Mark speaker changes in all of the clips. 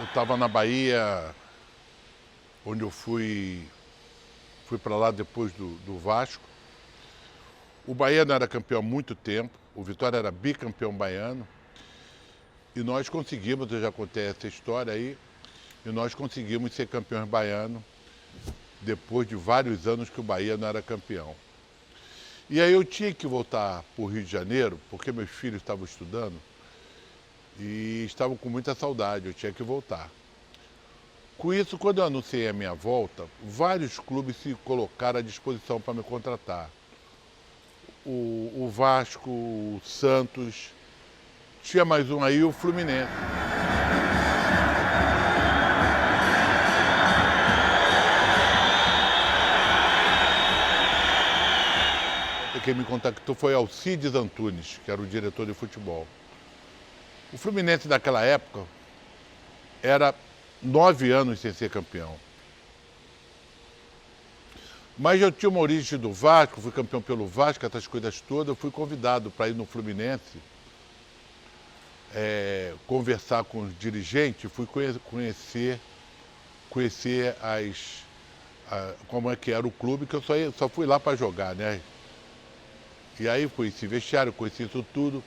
Speaker 1: Eu estava na Bahia, onde eu fui para lá depois do Vasco. O Bahia não era campeão há muito tempo, o Vitória era bicampeão baiano. E nós conseguimos, eu já contei essa história aí, e nós conseguimos ser campeões baianos depois de vários anos que o Bahia não era campeão. E aí eu tinha que voltar para o Rio de Janeiro, porque meus filhos estavam estudando e estavam com muita saudade, eu tinha que voltar. Com isso, quando eu anunciei a minha volta, vários clubes se colocaram à disposição para me contratar. O Vasco, o Santos, tinha mais um aí, o Fluminense. Quem me contactou foi Alcides Antunes, que era o diretor de futebol. O Fluminense daquela época era 9 anos sem ser campeão. Mas eu tinha uma origem do Vasco, fui campeão pelo Vasco, essas coisas todas. Eu fui convidado para ir no Fluminense, conversar com os dirigentes, fui conhecer como é que era o clube, que eu só fui lá para jogar, né? E aí conheci vestiário, conheci isso tudo.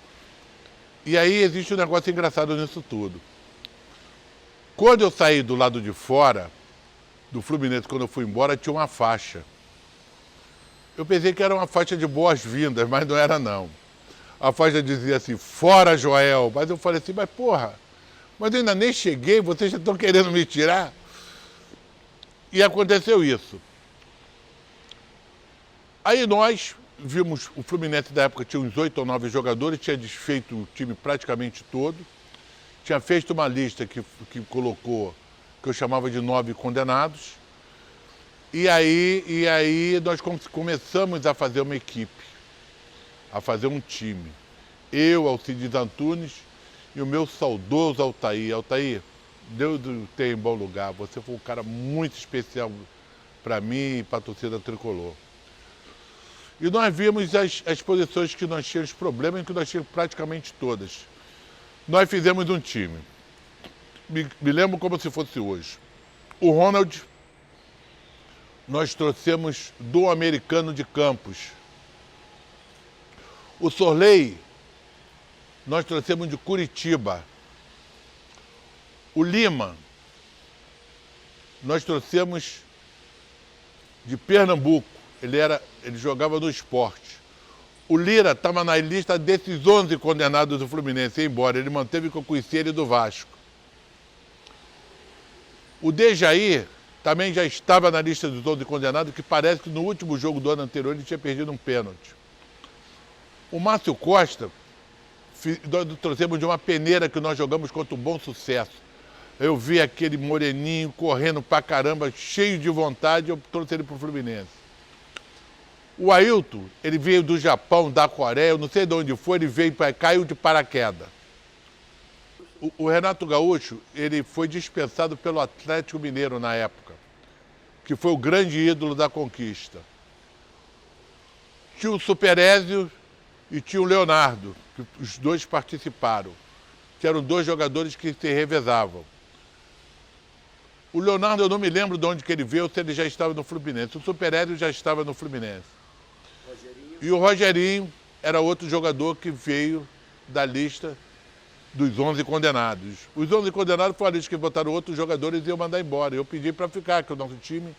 Speaker 1: E aí existe um negócio engraçado nisso tudo. Quando eu saí do lado de fora, do Fluminense, quando eu fui embora, tinha uma faixa. Eu pensei que era uma faixa de boas-vindas, mas não era não. A faixa dizia assim, fora Joel. Mas eu falei assim, mas porra, mas eu ainda nem cheguei, vocês já estão querendo me tirar? E aconteceu isso. Aí nós vimos, o Fluminense da época tinha uns 8 ou 9 jogadores, tinha desfeito o time praticamente todo, tinha feito uma lista que colocou, que eu chamava de 9 condenados, e aí nós começamos a fazer uma equipe, a fazer um time. Eu, Alcides Antunes e o meu saudoso Altair. Altair, Deus o tenha em bom lugar, você foi um cara muito especial para mim e para a torcida tricolor. E nós vimos as posições que nós tínhamos problemas, que nós tínhamos praticamente todas. Nós fizemos um time. Me lembro como se fosse hoje. O Ronald, nós trouxemos do Americano de Campos. O Sorley, nós trouxemos de Curitiba. O Lima, nós trouxemos de Pernambuco. Ele jogava no Sport. O Lira estava na lista desses 11 condenados do Fluminense, ia embora. Ele manteve que eu conhecia ele do Vasco. O Dejair também já estava na lista dos 11 condenados, que parece que no último jogo do ano anterior ele tinha perdido um pênalti. O Márcio Costa, nós trouxemos de uma peneira que nós jogamos contra o Bom Sucesso. Eu vi aquele moreninho correndo pra caramba, cheio de vontade, eu trouxe ele pro Fluminense. O Ailton, ele veio do Japão, da Coreia, eu não sei de onde foi, caiu de paraquedas. O Renato Gaúcho, ele foi dispensado pelo Atlético Mineiro na época, que foi o grande ídolo da conquista. Tinha o Superézio e tinha o Leonardo, que os dois participaram, que eram 2 jogadores que se revezavam. O Leonardo, eu não me lembro de onde que ele veio, se ele já estava no Fluminense. O Superézio já estava no Fluminense. E o Rogerinho era outro jogador que veio da lista dos 11 condenados. Os 11 condenados foram a lista que votaram outros jogadores e iam mandar embora. Eu pedi para ficar, que o nosso time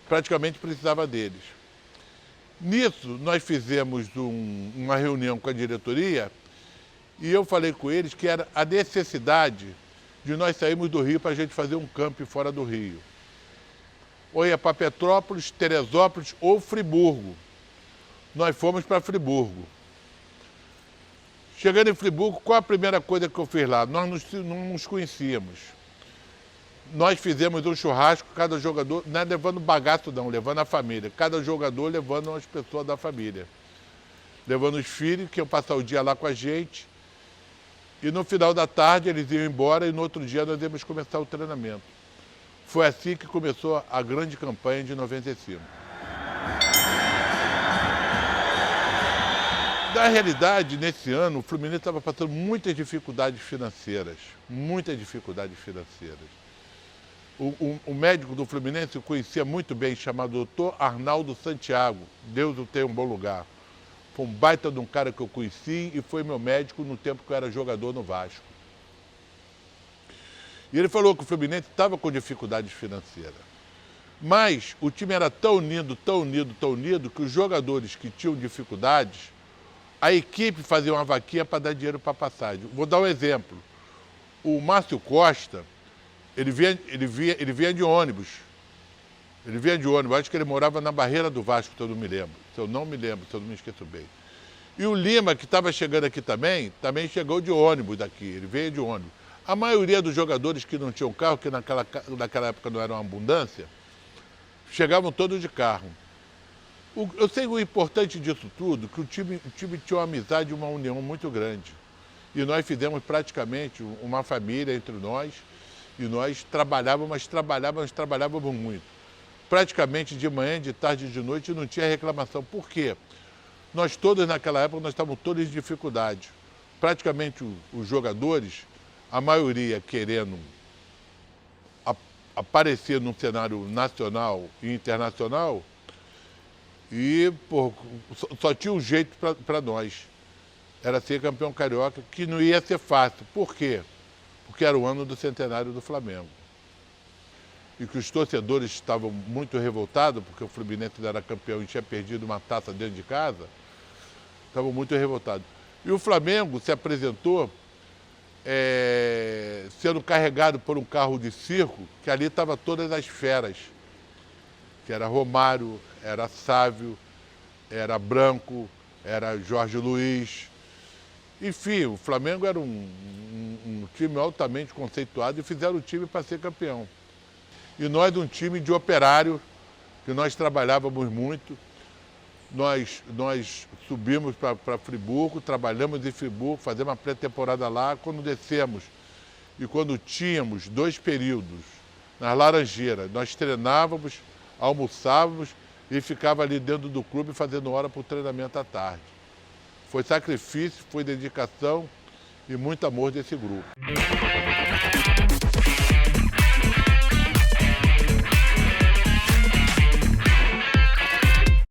Speaker 1: praticamente precisava deles. Nisso, nós fizemos uma reunião com a diretoria e eu falei com eles que era a necessidade de nós sairmos do Rio para a gente fazer um camp fora do Rio. Ou ia para Petrópolis, Teresópolis ou Friburgo. Nós fomos para Friburgo. Chegando em Friburgo, qual a primeira coisa que eu fiz lá? Nós não nos conhecíamos. Nós fizemos um churrasco, cada jogador, não é levando bagaço não, levando a família. Cada jogador levando umas pessoas da família. Levando os filhos, que iam passar o dia lá com a gente. E no final da tarde eles iam embora e no outro dia nós íamos começar o treinamento. Foi assim que começou a grande campanha de 95. Na realidade, nesse ano, o Fluminense estava passando muitas dificuldades financeiras. Muitas dificuldades financeiras. O médico do Fluminense eu conhecia muito bem, chamado Dr. Arnaldo Santiago. Deus o tenha um bom lugar. Foi um baita de um cara que eu conheci e foi meu médico no tempo que eu era jogador no Vasco. E ele falou que o Fluminense estava com dificuldades financeiras. Mas o time era tão unido, tão unido, tão unido, que os jogadores que tinham dificuldades, a equipe fazia uma vaquinha para dar dinheiro para passagem. Vou dar um exemplo. O Márcio Costa, ele vinha de ônibus. Ele vinha de ônibus, acho que ele morava na Barreira do Vasco, se eu não me lembro. Se eu não me esqueço bem. E o Lima, que estava chegando aqui também chegou de ônibus daqui, ele veio de ônibus. A maioria dos jogadores que não tinham carro, que naquela época não era uma abundância, chegavam todos de carro. Eu sei o importante disso tudo, que o time tinha uma amizade e uma união muito grande. E nós fizemos praticamente uma família entre nós, e nós trabalhávamos muito. Praticamente de manhã, de tarde e de noite não tinha reclamação. Por quê? Nós todos naquela época, nós estávamos todos em dificuldade. Praticamente os jogadores, a maioria querendo aparecer num cenário nacional e internacional, e só tinha um jeito para nós. Era ser campeão carioca, que não ia ser fácil. Por quê? Porque era o ano do centenário do Flamengo. E que os torcedores estavam muito revoltados, porque o Fluminense era campeão e tinha perdido uma taça dentro de casa, estavam muito revoltados. E o Flamengo se apresentou sendo carregado por um carro de circo, que ali estavam todas as feras, que era Romário, era Sávio, era Branco, era Jorge Luiz. Enfim, o Flamengo era um time altamente conceituado e fizeram o time para ser campeão. E nós, um time de operário, que nós trabalhávamos muito, nós subimos para Friburgo, trabalhamos em Friburgo, fazemos uma pré-temporada lá. Quando descemos e quando tínhamos 2 períodos nas Laranjeiras, nós treinávamos, almoçávamos e ficava ali dentro do clube fazendo hora para o treinamento à tarde. Foi sacrifício, foi dedicação e muito amor desse grupo.